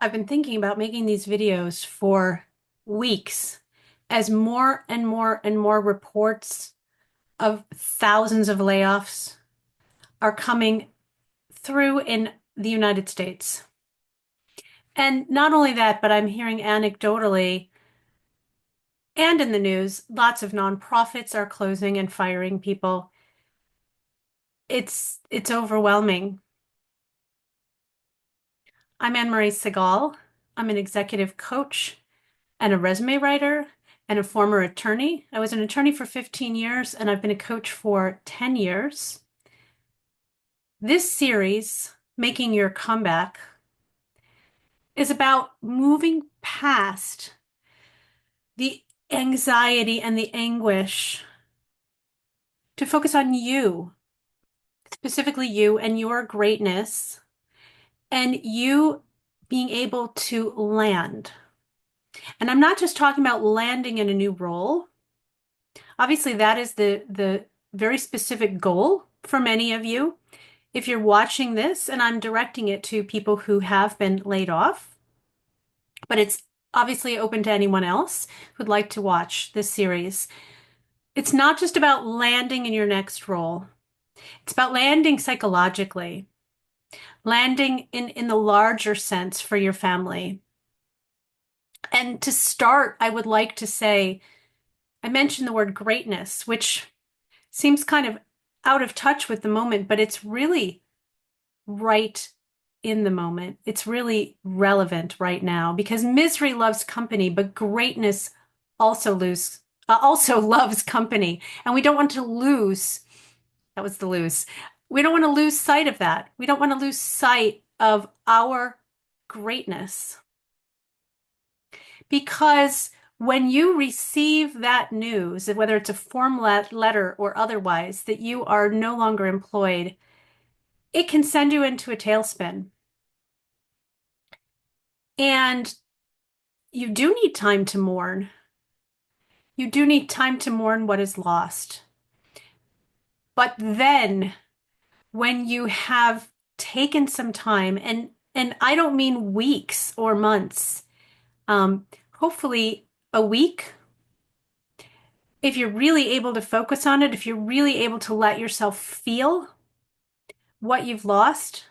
I've been thinking about making these videos for weeks as more and more and more reports of thousands of layoffs are coming through in the United States. And not only that, but I'm hearing anecdotally and in the news, lots of nonprofits are closing and firing people. It's overwhelming. I'm Anne-Marie Segal. I'm an executive coach and a resume writer and a former attorney. I was an attorney for 15 years and I've been a coach for 10 years. This series, Making Your Comeback, is about moving past the anxiety and the anguish to focus on you, specifically you and your greatness, and you being able to land. And I'm not just talking about landing in a new role. Obviously, that is the very specific goal for many of you. If you're watching this, and I'm directing it to people who have been laid off, but it's obviously open to anyone else who'd like to watch this series. It's not just about landing in your next role. It's about landing psychologically, landing in the larger sense for your family. And to start, I would like to say, I mentioned the word greatness, which seems kind of out of touch with the moment, but it's really right in the moment. It's really relevant right now because misery loves company, but greatness also loves company. And we don't want to lose, that was the lose. We don't want to lose sight of that. We don't want to lose sight of our greatness because when you receive that news, whether it's a form letter or otherwise, that you are no longer employed, it can send you into a tailspin. And you do need time to mourn. You do need time to mourn what is lost. But then when you have taken some time, and I don't mean weeks or months, hopefully a week, if you're really able to focus on it, if you're really able to let yourself feel what you've lost,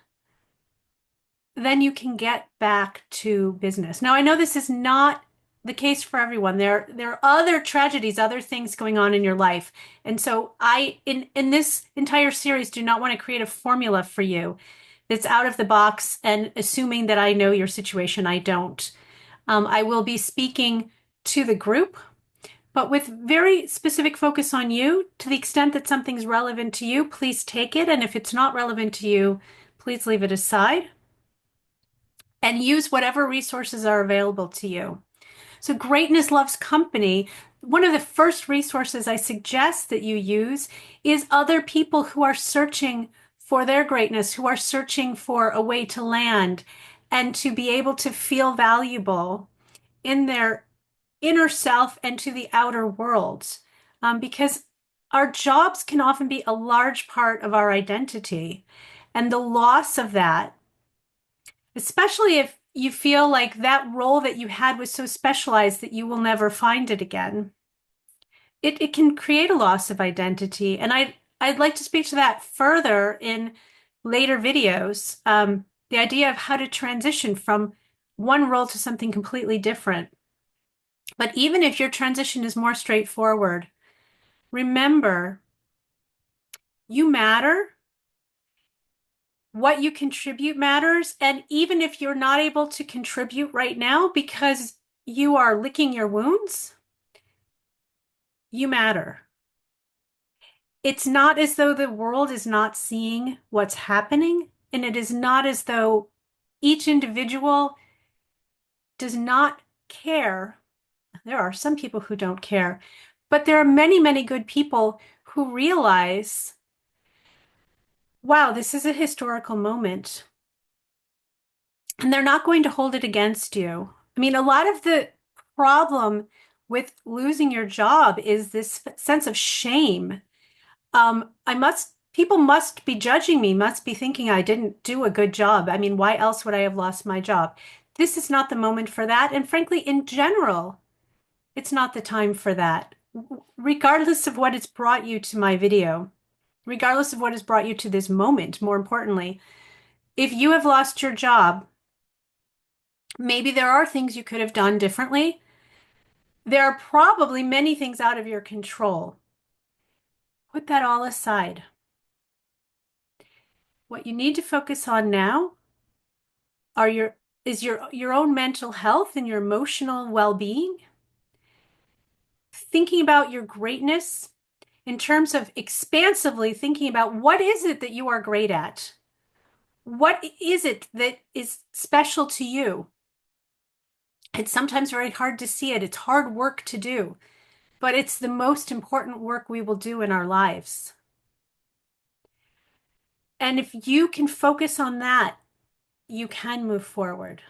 then you can get back to business. Now, I know this is not the case for everyone. There are other tragedies, other things going on in your life. And so in this entire series, do not want to create a formula for you that's out of the box and assuming that I know your situation. I don't. I will be speaking to the group, but with very specific focus on you. To the extent that something's relevant to you, please take it. And if it's not relevant to you, please leave it aside and use whatever resources are available to you. So greatness loves company. One of the first resources I suggest that you use is other people who are searching for their greatness, who are searching for a way to land and to be able to feel valuable in their inner self and to the outer world. Because our jobs can often be a large part of our identity. And the loss of that, especially if you feel like that role that you had was so specialized that you will never find it again. It can create a loss of identity. And I'd like to speak to that further in later videos. The idea of how to transition from one role to something completely different. But even if your transition is more straightforward, remember, you matter. What you contribute matters. And even if you're not able to contribute right now because you are licking your wounds, you matter. It's not as though the world is not seeing what's happening, and it is not as though each individual does not care. There are some people who don't care, but there are many, many good people who realize, wow, this is a historical moment. And they're not going to hold it against you. I mean, a lot of the problem with losing your job is this sense of shame. People must be judging me, must be thinking I didn't do a good job. I mean, why else would I have lost my job? This is not the moment for that. And frankly, in general, it's not the time for that. Regardless of what has brought you to my video, regardless of what has brought you to this moment, more importantly, if you have lost your job, maybe there are things you could have done differently. There are probably many things out of your control. Put that all aside. What you need to focus on now are your own mental health and your emotional well-being. Thinking about your greatness in terms of expansively thinking about what is it that you are great at? What is it that is special to you? It's sometimes very hard to see it. It's hard work to do, but it's the most important work we will do in our lives. And if you can focus on that, you can move forward.